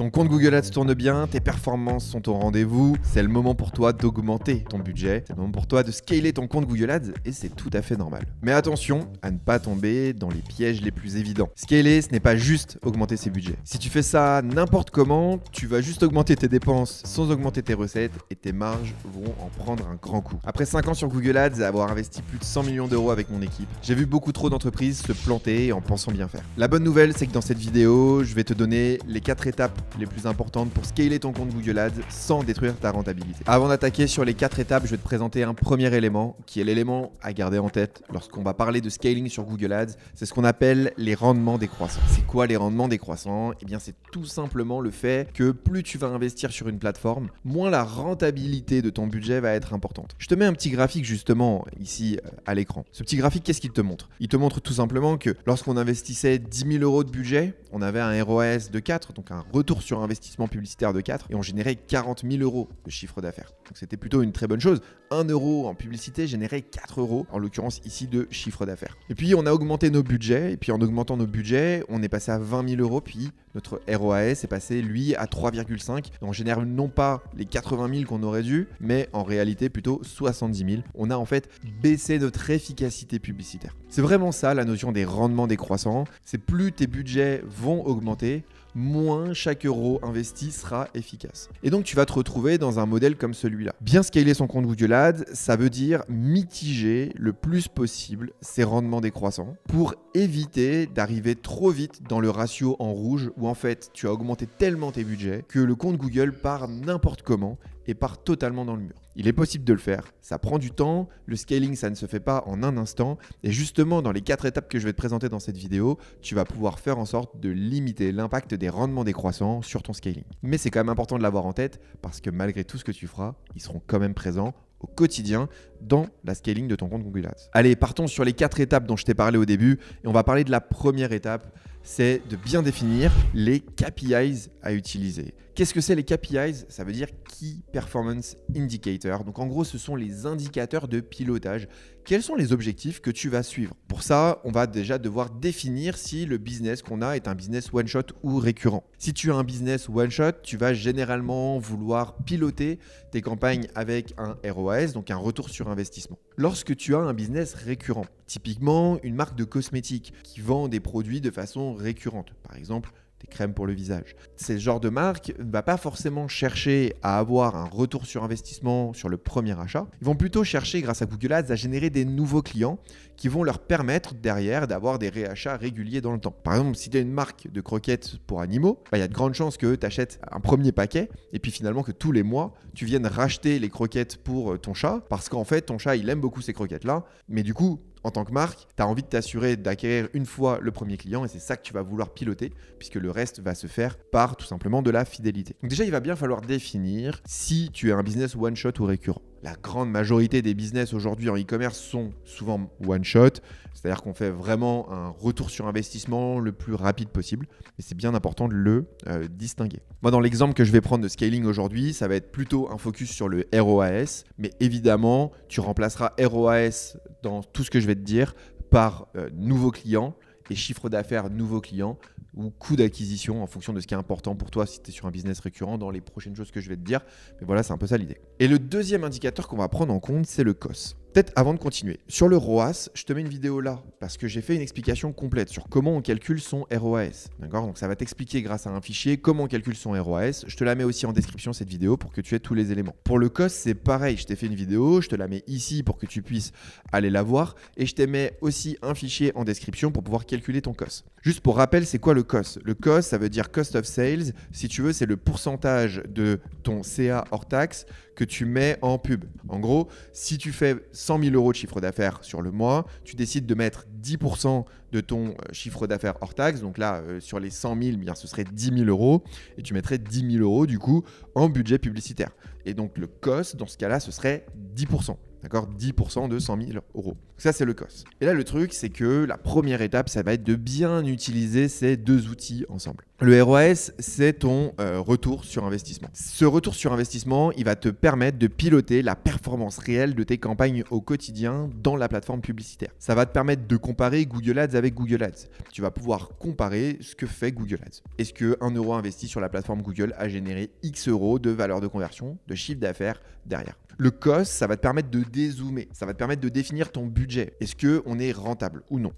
Ton compte Google Ads tourne bien, tes performances sont au rendez-vous, c'est le moment pour toi d'augmenter ton budget, c'est le moment pour toi de scaler ton compte Google Ads et c'est tout à fait normal. Mais attention à ne pas tomber dans les pièges les plus évidents. Scaler, ce n'est pas juste augmenter ses budgets. Si tu fais ça n'importe comment, tu vas juste augmenter tes dépenses sans augmenter tes recettes et tes marges vont en prendre un grand coup. Après 5 ans sur Google Ads et avoir investi plus de 100 millions d'euros avec mon équipe, j'ai vu beaucoup trop d'entreprises se planter en pensant bien faire. La bonne nouvelle, c'est que dans cette vidéo, je vais te donner les 4 étapes les plus importantes pour scaler ton compte Google Ads sans détruire ta rentabilité. Avant d'attaquer sur les 4 étapes, je vais te présenter un premier élément qui est l'élément à garder en tête lorsqu'on va parler de scaling sur Google Ads. C'est ce qu'on appelle les rendements décroissants. C'est quoi les rendements décroissants? Eh bien, c'est tout simplement le fait que plus tu vas investir sur une plateforme, moins la rentabilité de ton budget va être importante. Je te mets un petit graphique justement ici à l'écran. Ce petit graphique, qu'est-ce qu'il te montre? Il te montre tout simplement que lorsqu'on investissait 10 000 euros de budget, on avait un ROAS de 4, donc un retour sur investissement publicitaire de 4, et on générait 40 000 euros de chiffre d'affaires. Donc c'était plutôt une très bonne chose. 1 euro en publicité générait 4 euros, en l'occurrence ici de chiffre d'affaires. Et puis on a augmenté nos budgets, et puis en augmentant nos budgets, on est passé à 20 000 euros, puis notre ROAS est passé lui à 3,5. Donc on génère non pas les 80 000 qu'on aurait dû, mais en réalité plutôt 70 000. On a en fait baissé notre efficacité publicitaire. C'est vraiment ça la notion des rendements décroissants. C'est plus tes budgets vont augmenter, moins chaque euro investi sera efficace. Et donc tu vas te retrouver dans un modèle comme celui-là. Bien scaler son compte Google Ads, ça veut dire mitiger le plus possible ses rendements décroissants pour éviter d'arriver trop vite dans le ratio en rouge où en fait tu as augmenté tellement tes budgets que le compte Google part n'importe comment et part totalement dans le mur. Il est possible de le faire, ça prend du temps, le scaling ça ne se fait pas en un instant et justement dans les 4 étapes que je vais te présenter dans cette vidéo, tu vas pouvoir faire en sorte de limiter l'impact des rendements décroissants sur ton scaling. Mais c'est quand même important de l'avoir en tête parce que malgré tout ce que tu feras, ils seront quand même présents au quotidien dans la scaling de ton compte Google Ads. Allez, partons sur les 4 étapes dont je t'ai parlé au début et on va parler de la première étape, c'est de bien définir les KPIs à utiliser. Qu'est-ce que c'est les KPIs? Ça veut dire Key Performance Indicator. Donc en gros, ce sont les indicateurs de pilotage. Quels sont les objectifs que tu vas suivre? Pour ça, on va déjà devoir définir si le business qu'on a est un business one-shot ou récurrent. Si tu as un business one-shot, tu vas généralement vouloir piloter tes campagnes avec un ROAS, donc un retour sur investissement. Lorsque tu as un business récurrent, typiquement une marque de cosmétiques qui vend des produits de façon récurrente, par exemple des crèmes pour le visage. Ce genre de marque ne va pas forcément chercher à avoir un retour sur investissement sur le premier achat. Ils vont plutôt chercher, grâce à Google Ads, à générer des nouveaux clients qui vont leur permettre derrière d'avoir des réachats réguliers dans le temps. Par exemple, si tu as une marque de croquettes pour animaux, il y a de grandes chances que tu achètes un premier paquet et puis finalement que tous les mois, tu viennes racheter les croquettes pour ton chat parce qu'en fait, ton chat, il aime beaucoup ces croquettes-là. Mais du coup, en tant que marque, tu as envie de t'assurer d'acquérir une fois le premier client et c'est ça que tu vas vouloir piloter puisque le reste va se faire par tout simplement de la fidélité. Donc déjà, il va bien falloir définir si tu es un business one-shot ou récurrent. La grande majorité des business aujourd'hui en e-commerce sont souvent one-shot, c'est-à-dire qu'on fait vraiment un retour sur investissement le plus rapide possible, mais c'est bien important de le distinguer. Moi, dans l'exemple que je vais prendre de scaling aujourd'hui, ça va être plutôt un focus sur le ROAS, mais évidemment, tu remplaceras ROAS dans tout ce que je vais te dire par nouveaux clients et chiffre d'affaires nouveaux clients ou coût d'acquisition en fonction de ce qui est important pour toi si tu es sur un business récurrent dans les prochaines choses que je vais te dire. Mais voilà, c'est un peu ça l'idée. Et le deuxième indicateur qu'on va prendre en compte, c'est le COS. Peut-être avant de continuer, sur le ROAS, je te mets une vidéo là parce que j'ai fait une explication complète sur comment on calcule son ROAS. D'accord? Donc ça va t'expliquer grâce à un fichier comment on calcule son ROAS. Je te la mets aussi en description cette vidéo pour que tu aies tous les éléments. Pour le COS, c'est pareil. Je t'ai fait une vidéo, je te la mets ici pour que tu puisses aller la voir et je te mets aussi un fichier en description pour pouvoir calculer ton COS. Juste pour rappel, c'est quoi le COS? Le COS, ça veut dire Cost of Sales. Si tu veux, c'est le pourcentage de ton CA hors taxe que tu mets en pub. En gros, si tu fais 100 000 euros de chiffre d'affaires sur le mois, tu décides de mettre 10% de ton chiffre d'affaires hors taxe. Donc là, sur les 100 000, bien, ce serait 10 000 euros et tu mettrais 10 000 euros du coup en budget publicitaire. Et donc le COS, dans ce cas-là, ce serait 10%. D'accord, 10% de 100 000 euros. Ça, c'est le COS. Et là, le truc, c'est que la première étape, ça va être de bien utiliser ces deux outils ensemble. Le ROAS, c'est ton retour sur investissement. Ce retour sur investissement, il va te permettre de piloter la performance réelle de tes campagnes au quotidien dans la plateforme publicitaire. Ça va te permettre de comparer Google Ads avec Google Ads. Tu vas pouvoir comparer ce que fait Google Ads. Est-ce que 1 euro investi sur la plateforme Google a généré X euros de valeur de conversion, de chiffre d'affaires derrière? Le COS, ça va te permettre de dézoomer, ça va te permettre de définir ton budget. Est-ce qu'on est rentable ou non?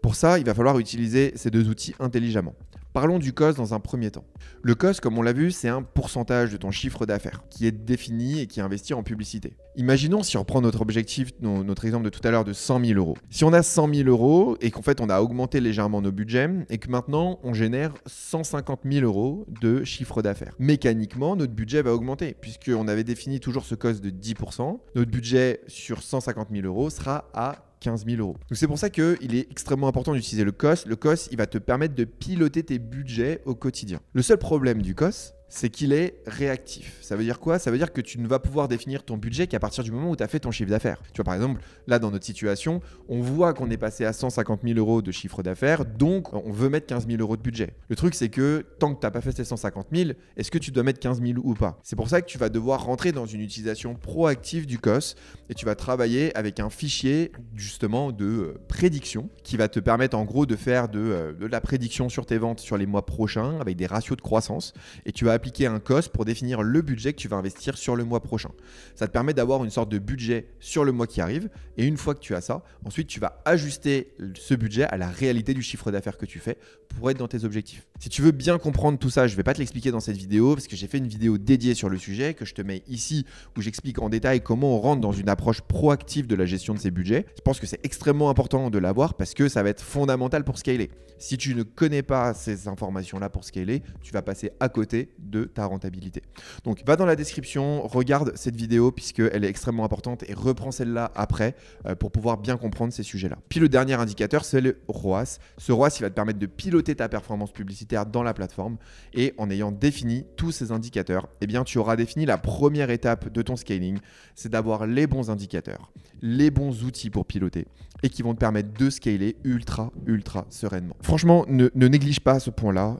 Pour ça, il va falloir utiliser ces deux outils intelligemment. Parlons du COS dans un premier temps. Le COS, comme on l'a vu, c'est un pourcentage de ton chiffre d'affaires qui est défini et qui est investi en publicité. Imaginons si on reprend notre objectif, notre exemple de tout à l'heure de 100 000 euros. Si on a 100 000 euros et qu'en fait on a augmenté légèrement nos budgets et que maintenant on génère 150 000 euros de chiffre d'affaires. Mécaniquement, notre budget va augmenter puisqu'on avait défini toujours ce COS de 10%. Notre budget sur 150 000 euros sera à 15 000 euros. Donc c'est pour ça qu'il est extrêmement important d'utiliser le COS. Le COS, il va te permettre de piloter tes budgets au quotidien. Le seul problème du COS, c'est qu'il est réactif. Ça veut dire quoi? Ça veut dire que tu ne vas pouvoir définir ton budget qu'à partir du moment où tu as fait ton chiffre d'affaires. Tu vois, par exemple, là, dans notre situation, on voit qu'on est passé à 150 000 euros de chiffre d'affaires, donc on veut mettre 15 000 euros de budget. Le truc, c'est que tant que tu n'as pas fait ces 150 000, est-ce que tu dois mettre 15 000 ou pas? C'est pour ça que tu vas devoir rentrer dans une utilisation proactive du COS et tu vas travailler avec un fichier, justement, de prédiction qui va te permettre, en gros, de faire de la prédiction sur tes ventes sur les mois prochains avec des ratios de croissance et tu vas appliquer un COS pour définir le budget que tu vas investir sur le mois prochain. Ça te permet d'avoir une sorte de budget sur le mois qui arrive et une fois que tu as ça, ensuite tu vas ajuster ce budget à la réalité du chiffre d'affaires que tu fais pour être dans tes objectifs. Si tu veux bien comprendre tout ça, je ne vais pas te l'expliquer dans cette vidéo parce que j'ai fait une vidéo dédiée sur le sujet que je te mets ici où j'explique en détail comment on rentre dans une approche proactive de la gestion de ses budgets. Je pense que c'est extrêmement important de l'avoir parce que ça va être fondamental pour scaler. Si tu ne connais pas ces informations-là pour scaler, tu vas passer à côté de ta rentabilité. Donc va dans la description, regarde cette vidéo puisqu'elle est extrêmement importante et reprends celle-là après pour pouvoir bien comprendre ces sujets-là. Puis le dernier indicateur, c'est le ROAS. Ce ROAS, il va te permettre de piloter ta performance publicitaire dans la plateforme et en ayant défini tous ces indicateurs, eh bien, tu auras défini la première étape de ton scaling, c'est d'avoir les bons indicateurs, les bons outils pour piloter et qui vont te permettre de scaler ultra sereinement. Franchement, ne néglige pas ce point-là.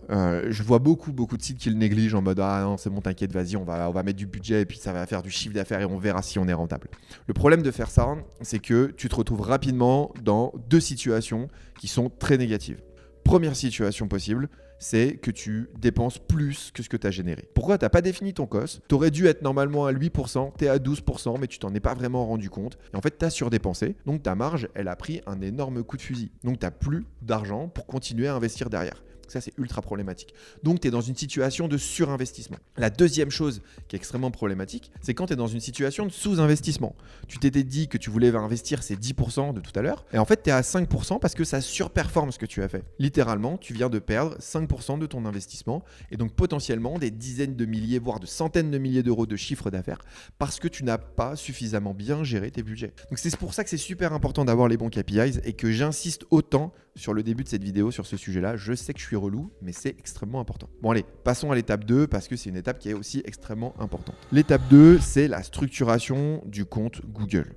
Je vois beaucoup de sites qui le négligent en mode « Ah non, c'est bon, t'inquiète, vas-y, on va mettre du budget et puis ça va faire du chiffre d'affaires et on verra si on est rentable. » Le problème de faire ça, c'est que tu te retrouves rapidement dans deux situations qui sont très négatives. Première situation possible, c'est que tu dépenses plus que ce que tu as généré. Pourquoi? Tu n'as pas défini ton COS. Tu aurais dû être normalement à 8%, tu es à 12%, mais tu t'en es pas vraiment rendu compte. Et en fait, tu as surdépensé. Donc ta marge, elle a pris un énorme coup de fusil. Donc tu n'as plus d'argent pour continuer à investir derrière. Ça, c'est ultra problématique. Donc, tu es dans une situation de surinvestissement. La deuxième chose qui est extrêmement problématique, c'est quand tu es dans une situation de sous-investissement. Tu t'étais dit que tu voulais investir ces 10% de tout à l'heure, et en fait, tu es à 5% parce que ça surperforme ce que tu as fait. Littéralement, tu viens de perdre 5% de ton investissement, et donc potentiellement des dizaines de milliers, voire de centaines de milliers d'euros de chiffre d'affaires, parce que tu n'as pas suffisamment bien géré tes budgets. Donc, c'est pour ça que c'est super important d'avoir les bons KPIs, et que j'insiste autant sur le début de cette vidéo sur ce sujet-là. Je sais que je suis relou, mais c'est extrêmement important. Bon allez, passons à l'étape 2 parce que c'est une étape qui est aussi extrêmement importante. L'étape 2, c'est la structuration du compte Google.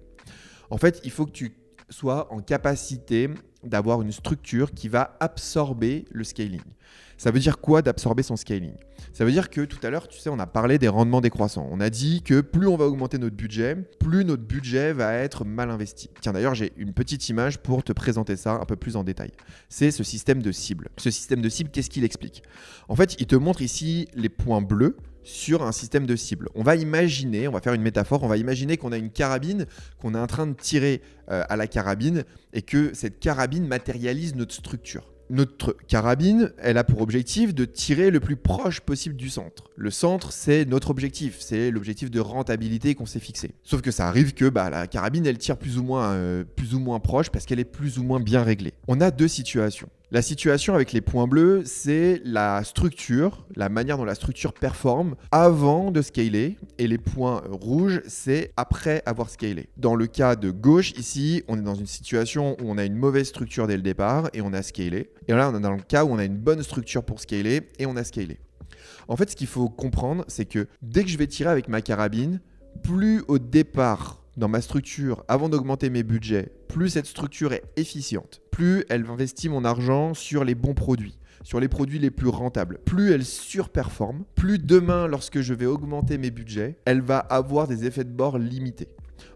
En fait, il faut que tu sois en capacité d'avoir une structure qui va absorber le scaling. Ça veut dire quoi d'absorber son scaling? Ça veut dire que tout à l'heure, tu sais, on a parlé des rendements décroissants. On a dit que plus on va augmenter notre budget, plus notre budget va être mal investi. Tiens, d'ailleurs, j'ai une petite image pour te présenter ça un peu plus en détail. C'est ce système de cible. Ce système de cible, qu'est-ce qu'il explique? En fait, il te montre ici les points bleus sur un système de cible. On va imaginer, on va faire une métaphore, on va imaginer qu'on a une carabine, qu'on est en train de tirer à la carabine et que cette carabine matérialise notre structure. Notre carabine, elle a pour objectif de tirer le plus proche possible du centre. Le centre, c'est notre objectif, c'est l'objectif de rentabilité qu'on s'est fixé. Sauf que ça arrive que la carabine, elle tire plus ou moins proche parce qu'elle est plus ou moins bien réglée. On a deux situations. La situation avec les points bleus, c'est la structure, la manière dont la structure performe avant de scaler. Et les points rouges, c'est après avoir scalé. Dans le cas de gauche, ici, on est dans une situation où on a une mauvaise structure dès le départ et on a scalé. Et là, on est dans le cas où on a une bonne structure pour scaler et on a scalé. En fait, ce qu'il faut comprendre, c'est que dès que je vais tirer avec ma carabine, plus au départ, dans ma structure avant d'augmenter mes budgets, plus cette structure est efficiente, plus elle investit mon argent sur les bons produits, sur les produits les plus rentables, plus elle surperforme, plus demain, lorsque je vais augmenter mes budgets, elle va avoir des effets de bord limités.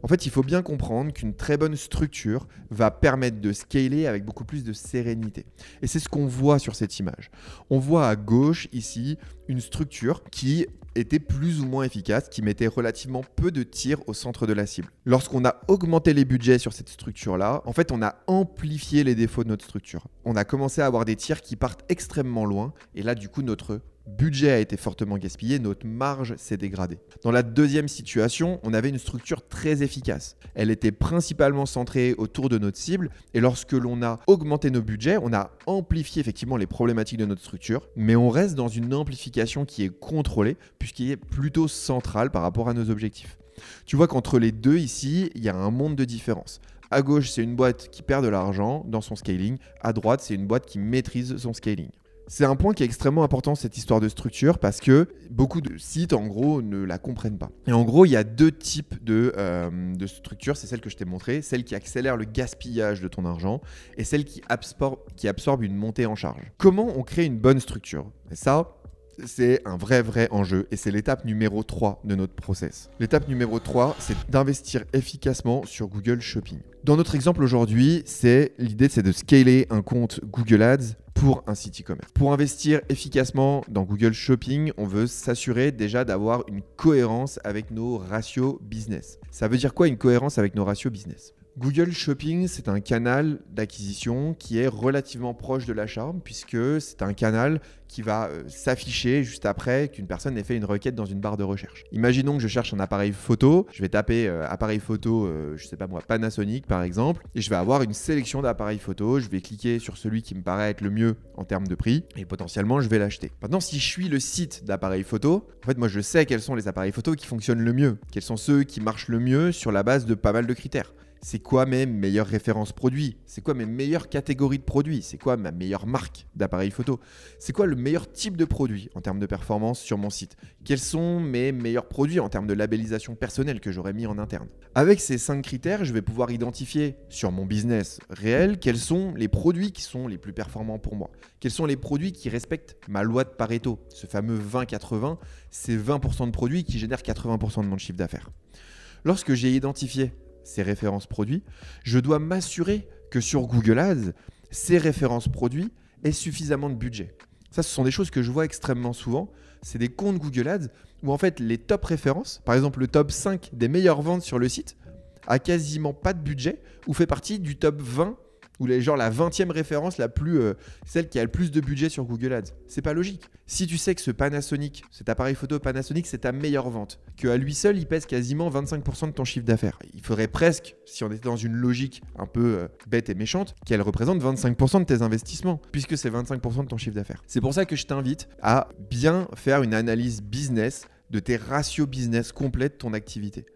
En fait, il faut bien comprendre qu'une très bonne structure va permettre de scaler avec beaucoup plus de sérénité. Et c'est ce qu'on voit sur cette image. On voit à gauche ici une structure qui était plus ou moins efficace, qui mettait relativement peu de tirs au centre de la cible. Lorsqu'on a augmenté les budgets sur cette structure-là, en fait, on a amplifié les défauts de notre structure. On a commencé à avoir des tirs qui partent extrêmement loin, et là, du coup, notre budget a été fortement gaspillé, notre marge s'est dégradée. Dans la deuxième situation, on avait une structure très efficace. Elle était principalement centrée autour de notre cible, et lorsque l'on a augmenté nos budgets, on a amplifié effectivement les problématiques de notre structure, mais on reste dans une amplification qui est contrôlée, puisqu'il est plutôt centrale par rapport à nos objectifs. Tu vois qu'entre les deux ici, il y a un monde de différence. À gauche, c'est une boîte qui perd de l'argent dans son scaling. À droite, c'est une boîte qui maîtrise son scaling. C'est un point qui est extrêmement important, cette histoire de structure, parce que beaucoup de sites, en gros, ne la comprennent pas. Et en gros, il y a deux types de structures. C'est celle que je t'ai montrée, celle qui accélère le gaspillage de ton argent et celle qui absorbe une montée en charge. Comment on crée une bonne structure? Et ça, c'est un vrai enjeu et c'est l'étape numéro 3 de notre process. L'étape numéro 3, c'est d'investir efficacement sur Google Shopping. Dans notre exemple aujourd'hui, l'idée c'est de scaler un compte Google Ads pour un site e-commerce. Pour investir efficacement dans Google Shopping, on veut s'assurer déjà d'avoir une cohérence avec nos ratios business. Ça veut dire quoi une cohérence avec nos ratios business? Google Shopping, c'est un canal d'acquisition qui est relativement proche de l'achat puisque c'est un canal qui va s'afficher juste après qu'une personne ait fait une requête dans une barre de recherche. Imaginons que je cherche un appareil photo, je vais taper appareil photo, je sais pas moi, Panasonic par exemple, et je vais avoir une sélection d'appareils photo, je vais cliquer sur celui qui me paraît être le mieux en termes de prix et potentiellement je vais l'acheter. Maintenant, si je suis le site d'appareils photo, en fait moi je sais quels sont les appareils photo qui fonctionnent le mieux, quels sont ceux qui marchent le mieux sur la base de pas mal de critères. C'est quoi mes meilleures références produits? C'est quoi mes meilleures catégories de produits? C'est quoi ma meilleure marque d'appareil photo? C'est quoi le meilleur type de produit en termes de performance sur mon site? Quels sont mes meilleurs produits en termes de labellisation personnelle que j'aurais mis en interne? Avec ces 5 critères, je vais pouvoir identifier sur mon business réel quels sont les produits qui sont les plus performants pour moi. Quels sont les produits qui respectent ma loi de Pareto, ce fameux 20-80, c'est 20% de produits qui génèrent 80% de mon chiffre d'affaires. Lorsque j'ai identifié ces références produits, je dois m'assurer que sur Google Ads, ces références produits aient suffisamment de budget. Ça, ce sont des choses que je vois extrêmement souvent. C'est des comptes Google Ads où en fait les top références, par exemple le top 5 des meilleures ventes sur le site, a quasiment pas de budget ou fait partie du top 20 ou la 20e référence celle qui a le plus de budget sur Google Ads. C'est pas logique. Si tu sais que cet appareil photo Panasonic, c'est ta meilleure vente, qu'à lui seul, il pèse quasiment 25% de ton chiffre d'affaires. Il faudrait presque, si on était dans une logique un peu bête et méchante, qu'elle représente 25% de tes investissements, puisque c'est 25% de ton chiffre d'affaires. C'est pour ça que je t'invite à bien faire une analyse business de tes ratios business complets de ton activité.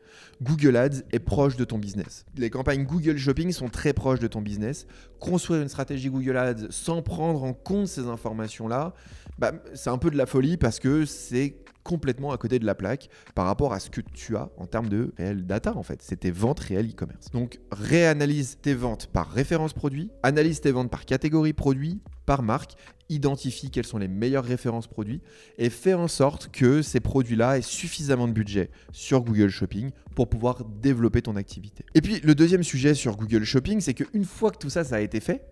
Google Ads est proche de ton business. Les campagnes Google Shopping sont très proches de ton business. Construire une stratégie Google Ads sans prendre en compte ces informations-là, c'est un peu de la folie parce que c'est complètement à côté de la plaque par rapport à ce que tu as en termes de réel data en fait. C'est tes ventes réelles e-commerce. Donc réanalyse tes ventes par référence produit, analyse tes ventes par catégorie produit, par marque, identifie quelles sont les meilleures références produits et fais en sorte que ces produits-là aient suffisamment de budget sur Google Shopping pour pouvoir développer ton activité. Et puis le deuxième sujet sur Google Shopping, c'est qu'une fois que tout ça a été fait,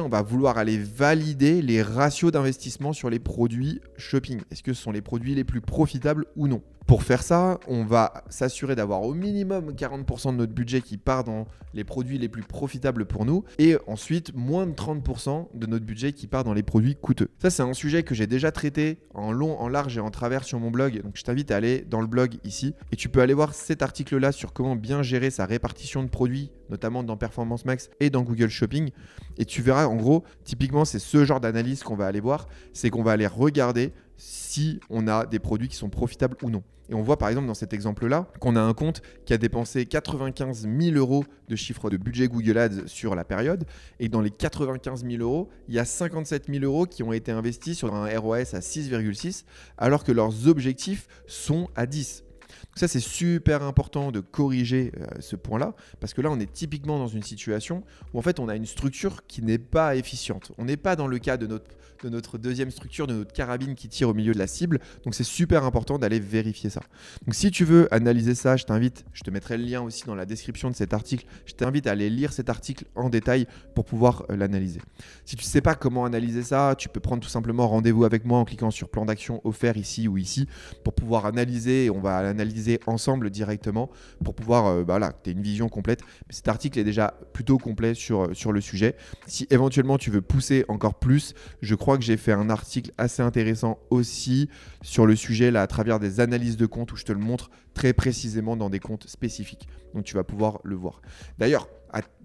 on va vouloir aller valider les ratios d'investissement sur les produits shopping. Est-ce que ce sont les produits les plus profitables ou non? Pour faire ça, on va s'assurer d'avoir au minimum 40% de notre budget qui part dans les produits les plus profitables pour nous et ensuite moins de 30% de notre budget qui part dans les produits coûteux. Ça, c'est un sujet que j'ai déjà traité en long, en large et en travers sur mon blog. Donc, je t'invite à aller dans le blog ici et tu peux aller voir cet article-là sur comment bien gérer sa répartition de produits, notamment dans Performance Max et dans Google Shopping. Et tu verras, en gros, typiquement, c'est ce genre d'analyse qu'on va aller voir. C'est qu'on va aller regarder si on a des produits qui sont profitables ou non. Et on voit par exemple dans cet exemple-là qu'on a un compte qui a dépensé 95 000 € de chiffre de budget Google Ads sur la période. Et dans les 95 000 €, il y a 57 000 € qui ont été investis sur un ROAS à 6,6 alors que leurs objectifs sont à 10. Donc ça, c'est super important de corriger ce point-là, parce que là, on est typiquement dans une situation où en fait, on a une structure qui n'est pas efficiente. On n'est pas dans le cas de notre deuxième structure, de notre carabine qui tire au milieu de la cible. Donc c'est super important d'aller vérifier ça. Donc si tu veux analyser ça, je te mettrai le lien aussi dans la description de cet article, je t'invite à aller lire cet article en détail pour pouvoir l'analyser. Si tu ne sais pas comment analyser ça, tu peux prendre tout simplement rendez-vous avec moi en cliquant sur plan d'action offert ici ou ici pour pouvoir analyser, et on va l'analyser ensemble directement pour pouvoir que tu aies une vision complète. Mais cet article est déjà plutôt complet sur le sujet. Si éventuellement tu veux pousser encore plus, je crois que j'ai fait un article assez intéressant aussi sur le sujet là à travers des analyses de comptes où je te le montre très précisément dans des comptes spécifiques. Donc tu vas pouvoir le voir. D'ailleurs,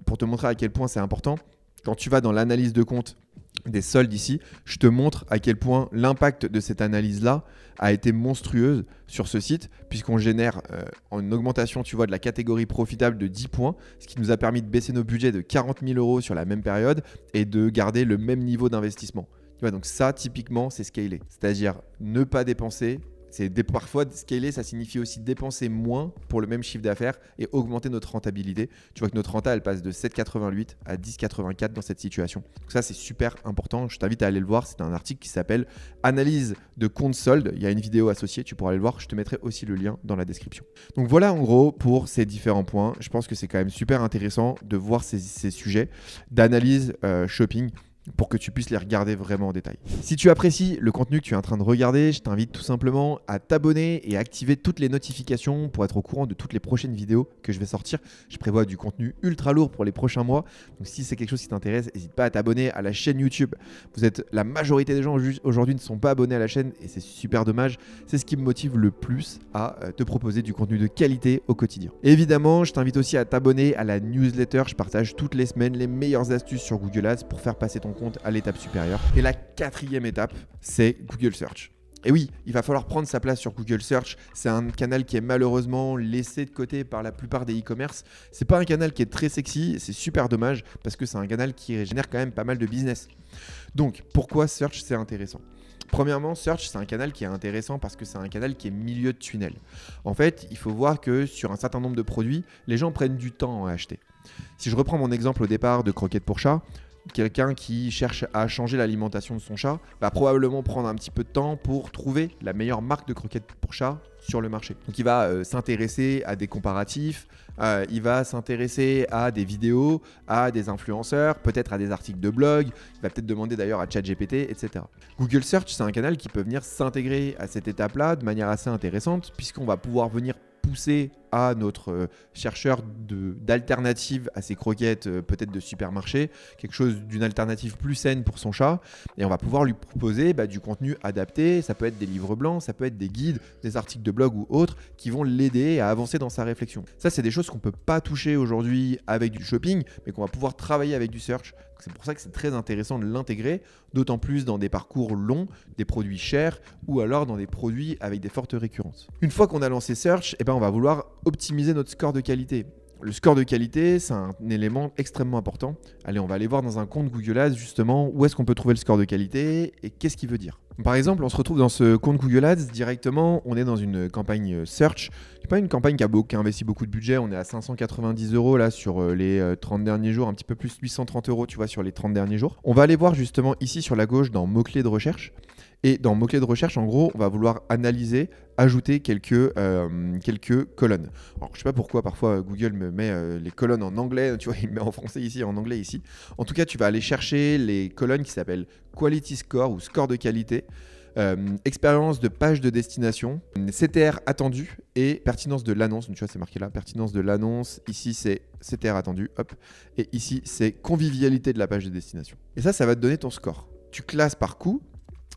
pour te montrer à quel point c'est important, quand tu vas dans l'analyse de compte des soldes ici, je te montre à quel point l'impact de cette analyse-là a été monstrueuse sur ce site, puisqu'on génère une augmentation, tu vois, de la catégorie profitable de 10 points, ce qui nous a permis de baisser nos budgets de 40 000 € sur la même période et de garder le même niveau d'investissement. Tu vois, donc ça, typiquement, c'est scaler. C'est-à-dire ne pas dépenser. Parfois, scaler, ça signifie aussi dépenser moins pour le même chiffre d'affaires et augmenter notre rentabilité. Tu vois que notre renta, elle passe de 7,88 à 10,84 dans cette situation. Donc ça, c'est super important. Je t'invite à aller le voir. C'est un article qui s'appelle « Analyse de compte solde ». Il y a une vidéo associée, tu pourras aller le voir. Je te mettrai aussi le lien dans la description. Donc voilà en gros pour ces différents points. Je pense que c'est quand même super intéressant de voir ces sujets d'analyse shopping, pour que tu puisses les regarder vraiment en détail. Si tu apprécies le contenu que tu es en train de regarder, je t'invite tout simplement à t'abonner et à activer toutes les notifications pour être au courant de toutes les prochaines vidéos que je vais sortir. Je prévois du contenu ultra lourd pour les prochains mois. Donc si c'est quelque chose qui t'intéresse, n'hésite pas à t'abonner à la chaîne YouTube. La majorité des gens aujourd'hui ne sont pas abonnés à la chaîne et c'est super dommage. C'est ce qui me motive le plus à te proposer du contenu de qualité au quotidien. Et évidemment, je t'invite aussi à t'abonner à la newsletter. Je partage toutes les semaines les meilleures astuces sur Google Ads pour faire passer ton compte à l'étape supérieure. Et la quatrième étape, c'est Google Search. Et oui, il va falloir prendre sa place sur Google Search. C'est un canal qui est malheureusement laissé de côté par la plupart des e-commerce. C'est pas un canal qui est très sexy, c'est super dommage parce que c'est un canal qui génère quand même pas mal de business. Donc, pourquoi Search c'est intéressant ? Premièrement, Search, c'est un canal qui est intéressant parce que c'est un canal qui est milieu de tunnel. En fait, il faut voir que sur un certain nombre de produits, les gens prennent du temps à acheter. Si je reprends mon exemple au départ de croquettes pour chat, quelqu'un qui cherche à changer l'alimentation de son chat va probablement prendre un petit peu de temps pour trouver la meilleure marque de croquettes pour chat sur le marché. Donc il va s'intéresser à des comparatifs, il va s'intéresser à des vidéos, à des influenceurs, peut-être à des articles de blog, il va peut-être demander d'ailleurs à ChatGPT, etc. Google Search, c'est un canal qui peut venir s'intégrer à cette étape-là de manière assez intéressante puisqu'on va pouvoir venir pousser à notre chercheur d'alternative à ces croquettes peut-être de supermarché, quelque chose d'une alternative plus saine pour son chat, et on va pouvoir lui proposer du contenu adapté. Ça peut être des livres blancs, ça peut être des guides, des articles de blog ou autres qui vont l'aider à avancer dans sa réflexion. Ça, c'est des choses qu'on ne peut pas toucher aujourd'hui avec du shopping, mais qu'on va pouvoir travailler avec du search. C'est pour ça que c'est très intéressant de l'intégrer, d'autant plus dans des parcours longs, des produits chers ou alors dans des produits avec des fortes récurrences. Une fois qu'on a lancé Search, on va vouloir optimiser notre score de qualité. Le score de qualité, c'est un élément extrêmement important. Allez, on va aller voir dans un compte Google Ads justement où est-ce qu'on peut trouver le score de qualité et qu'est-ce qu'il veut dire. Par exemple, on se retrouve dans ce compte Google Ads directement, on est dans une campagne Search. C'est pas une campagne qui a investi beaucoup de budget, on est à 590 € là sur les 30 derniers jours, un petit peu plus 830 € tu vois sur les 30 derniers jours. On va aller voir justement ici sur la gauche dans mots-clés de recherche. Et dans mots-clés de recherche, en gros, on va vouloir analyser, ajouter quelques colonnes. Alors, je ne sais pas pourquoi, parfois, Google me met les colonnes en anglais. Tu vois, il me met en français ici, en anglais ici. En tout cas, tu vas aller chercher les colonnes qui s'appellent Quality Score ou score de qualité, expérience de page de destination, CTR attendu et pertinence de l'annonce. Donc, tu vois, c'est marqué là, pertinence de l'annonce. Ici, c'est CTR attendu. Hop. Et ici, c'est convivialité de la page de destination. Et ça va te donner ton score. Tu classes par coût.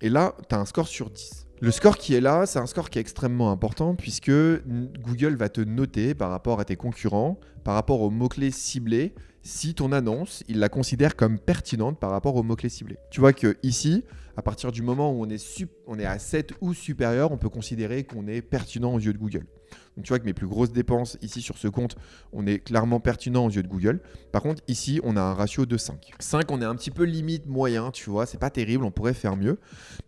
Et là, tu as un score sur 10. Le score qui est là, c'est un score qui est extrêmement important puisque Google va te noter par rapport à tes concurrents, par rapport aux mots-clés ciblés, si ton annonce, il la considère comme pertinente par rapport aux mots-clés ciblés. Tu vois que ici, À partir du moment où on est à 7 ou supérieur, on peut considérer qu'on est pertinent aux yeux de Google. Donc tu vois que mes plus grosses dépenses ici sur ce compte, on est clairement pertinent aux yeux de Google. Par contre, ici, on a un ratio de 5. 5, on est un petit peu limite moyen, tu vois, c'est pas terrible, on pourrait faire mieux.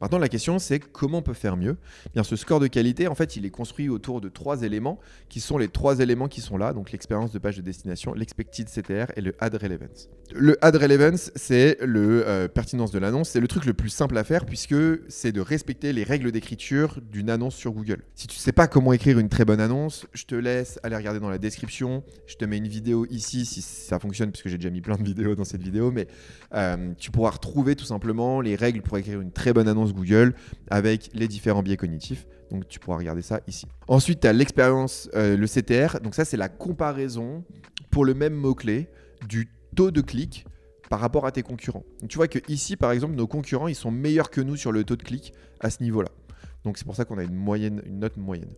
Maintenant, la question, c'est comment on peut faire mieux? Bien, ce score de qualité, en fait, il est construit autour de 3 éléments qui sont les 3 éléments qui sont là, donc l'expérience de page de destination, l'expected CTR et le ad relevance. Le ad relevance, c'est le pertinence de l'annonce, c'est le truc le plus simple à faire puisque c'est de respecter les règles d'écriture d'une annonce sur Google. Si tu sais pas comment écrire une très bonne annonce, je te laisse aller regarder dans la description. Je te mets une vidéo ici si ça fonctionne, puisque j'ai déjà mis plein de vidéos dans cette vidéo, mais tu pourras retrouver tout simplement les règles pour écrire une très bonne annonce Google avec les différents biais cognitifs. Donc tu pourras regarder ça ici. Ensuite, tu as l'expérience, le CTR. Donc ça, c'est la comparaison pour le même mot-clé du taux de clic par rapport à tes concurrents. Donc, tu vois que ici, par exemple, nos concurrents, ils sont meilleurs que nous sur le taux de clic à ce niveau-là. Donc c'est pour ça qu'on a une note moyenne.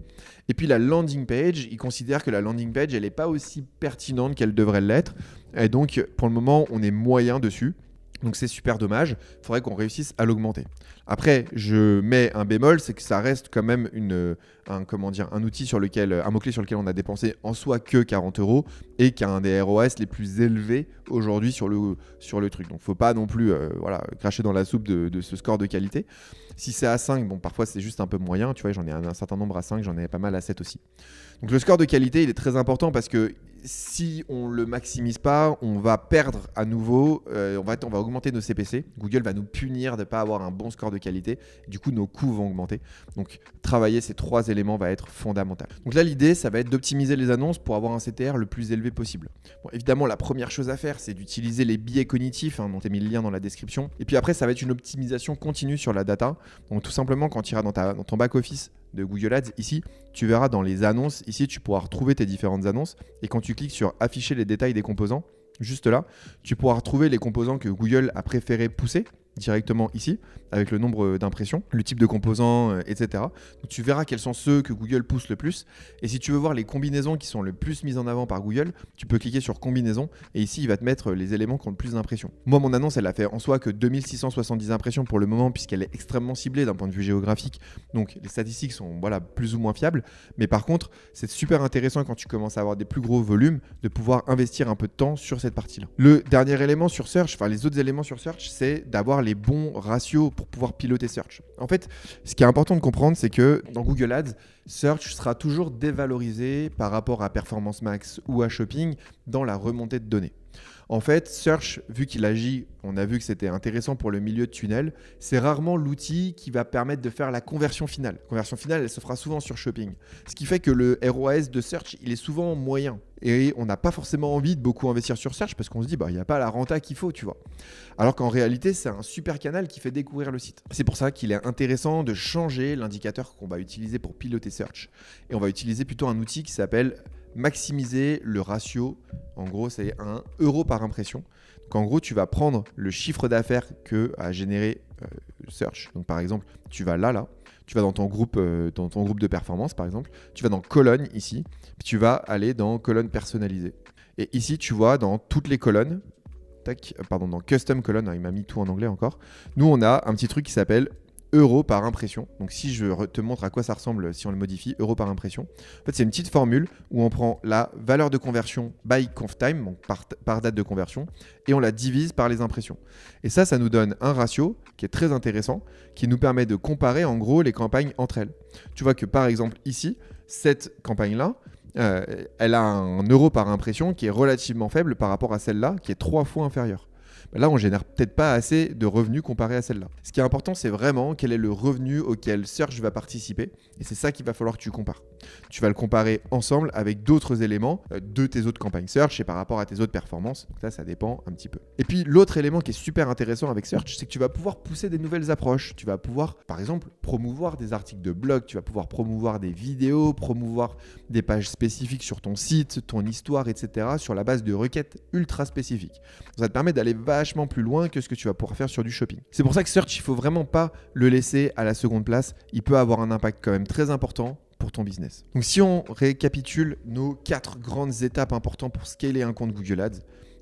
Et puis la landing page, ils considèrent que la landing page, elle n'est pas aussi pertinente qu'elle devrait l'être. Et donc pour le moment, on est moyen dessus. Donc c'est super dommage, il faudrait qu'on réussisse à l'augmenter. Après, je mets un bémol, c'est que ça reste quand même un outil sur lequel, un mot-clé sur lequel on a dépensé en soi que 40 € et qui a un des ROAS les plus élevés aujourd'hui sur le truc. Donc faut pas non plus cracher dans la soupe de ce score de qualité. Si c'est à 5, bon parfois c'est juste un peu moyen, tu vois, j'en ai un certain nombre à 5, j'en ai pas mal à 7 aussi. Donc le score de qualité, il est très important parce que si on ne le maximise pas, on va perdre à nouveau, on va augmenter nos CPC. Google va nous punir de ne pas avoir un bon score de qualité. Du coup, nos coûts vont augmenter. Donc, travailler ces 3 éléments va être fondamental. Donc là, l'idée, ça va être d'optimiser les annonces pour avoir un CTR le plus élevé possible. Bon, évidemment, la première chose à faire, c'est d'utiliser les biais cognitifs, dont tu as mis le lien dans la description. Et puis après, ça va être une optimisation continue sur la data. Donc tout simplement, quand tu iras dans ton back-office de Google Ads, ici, tu verras dans les annonces, ici, tu pourras retrouver tes différentes annonces. Et quand tu cliques sur afficher les détails des composants, juste là, tu pourras retrouver les composants que Google a préféré pousser directement ici, avec le nombre d'impressions, le type de composants, etc. Donc, tu verras quels sont ceux que Google pousse le plus. Et si tu veux voir les combinaisons qui sont le plus mises en avant par Google, tu peux cliquer sur combinaison et ici, il va te mettre les éléments qui ont le plus d'impressions. Moi, mon annonce, elle a fait en soi que 2670 impressions pour le moment, puisqu'elle est extrêmement ciblée d'un point de vue géographique. Donc, les statistiques sont plus ou moins fiables. Mais par contre, c'est super intéressant quand tu commences à avoir des plus gros volumes de pouvoir investir un peu de temps sur cette partie-là. Le dernier élément sur Search, enfin les autres éléments sur Search, c'est d'avoir les bons ratios pour pouvoir piloter Search. En fait, ce qui est important de comprendre, c'est que dans Google Ads, Search sera toujours dévalorisé par rapport à Performance Max ou à Shopping dans la remontée de données. En fait, Search, vu qu'il agit, on a vu que c'était intéressant pour le milieu de tunnel, c'est rarement l'outil qui va permettre de faire la conversion finale. La conversion finale, elle se fera souvent sur Shopping. Ce qui fait que le ROAS de Search, il est souvent moyen. Et on n'a pas forcément envie de beaucoup investir sur Search parce qu'on se dit, il n'y a pas la renta qu'il faut, tu vois. Alors qu'en réalité, c'est un super canal qui fait découvrir le site. C'est pour ça qu'il est intéressant de changer l'indicateur qu'on va utiliser pour piloter Search. Et on va utiliser plutôt un outil qui s'appelle maximiser le ratio. En gros, c'est 1 € par impression. Donc en gros, tu vas prendre le chiffre d'affaires que a généré Search. Donc par exemple, tu vas là, tu vas dans ton groupe de performance par exemple, tu vas dans colonne ici, puis tu vas aller dans colonne personnalisée. Et ici, tu vois dans toutes les colonnes, dans custom colonne, il m'a mis tout en anglais encore. Nous, on a un petit truc qui s'appelle euros par impression. Donc si je te montre à quoi ça ressemble si on le modifie, euros par impression. En fait, c'est une petite formule où on prend la valeur de conversion by conf time, donc par date de conversion, et on la divise par les impressions. Et ça nous donne un ratio qui est très intéressant, qui nous permet de comparer en gros les campagnes entre elles. Tu vois que par exemple ici, cette campagne-là, elle a un euro par impression qui est relativement faible par rapport à celle-là, qui est 3 fois inférieure. Là, on génère peut-être pas assez de revenus comparé à celle-là. Ce qui est important, c'est vraiment quel est le revenu auquel Search va participer. Et c'est ça qu'il va falloir que tu compares. Tu vas le comparer ensemble avec d'autres éléments de tes autres campagnes Search et par rapport à tes autres performances. Donc ça dépend un petit peu. Et puis, l'autre élément qui est super intéressant avec Search, c'est que tu vas pouvoir pousser des nouvelles approches. Tu vas pouvoir, par exemple, promouvoir des articles de blog. Tu vas pouvoir promouvoir des vidéos, promouvoir des pages spécifiques sur ton site, ton histoire, etc. sur la base de requêtes ultra spécifiques. Ça te permet d'aller vachement plus loin que ce que tu vas pouvoir faire sur du shopping. C'est pour ça que Search, il faut vraiment pas le laisser à la seconde place. Il peut avoir un impact quand même très important pour ton business. Donc si on récapitule nos 4 grandes étapes importantes pour scaler un compte Google Ads,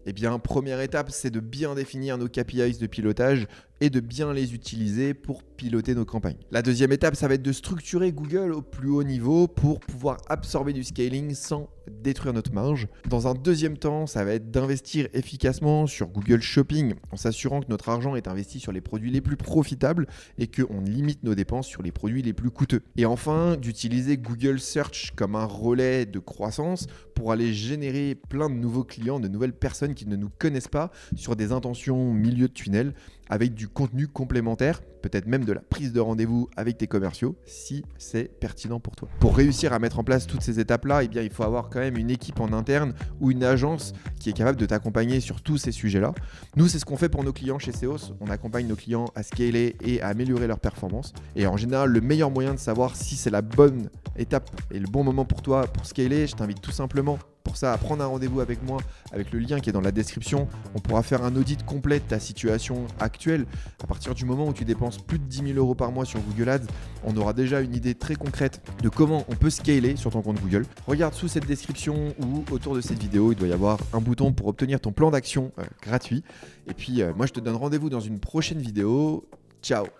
Eh bien, première étape, c'est de bien définir nos KPIs de pilotage et de bien les utiliser pour piloter nos campagnes. La deuxième étape, ça va être de structurer Google au plus haut niveau pour pouvoir absorber du scaling sans détruire notre marge. Dans un deuxième temps, ça va être d'investir efficacement sur Google Shopping en s'assurant que notre argent est investi sur les produits les plus profitables et qu'on limite nos dépenses sur les produits les plus coûteux. Et enfin, d'utiliser Google Search comme un relais de croissance pour aller générer plein de nouveaux clients, de nouvelles personnes qui ne nous connaissent pas sur des intentions milieu de tunnel avec du contenu complémentaire, peut-être même de la prise de rendez-vous avec tes commerciaux si c'est pertinent pour toi. Pour réussir à mettre en place toutes ces étapes-là, eh bien, il faut avoir quand même une équipe en interne ou une agence qui est capable de t'accompagner sur tous ces sujets-là. Nous, c'est ce qu'on fait pour nos clients chez Seos. On accompagne nos clients à scaler et à améliorer leur performance. Et en général, le meilleur moyen de savoir si c'est la bonne étape et le bon moment pour toi pour scaler, je t'invite tout simplement pour ça à prendre un rendez-vous avec moi, avec le lien qui est dans la description. On pourra faire un audit complet de ta situation actuelle. À partir du moment où tu dépenses plus de 10 000 € par mois sur Google Ads, on aura déjà une idée très concrète de comment on peut scaler sur ton compte Google. Regarde sous cette description ou autour de cette vidéo, il doit y avoir un bouton pour obtenir ton plan d'action gratuit. Et puis moi, je te donne rendez-vous dans une prochaine vidéo. Ciao!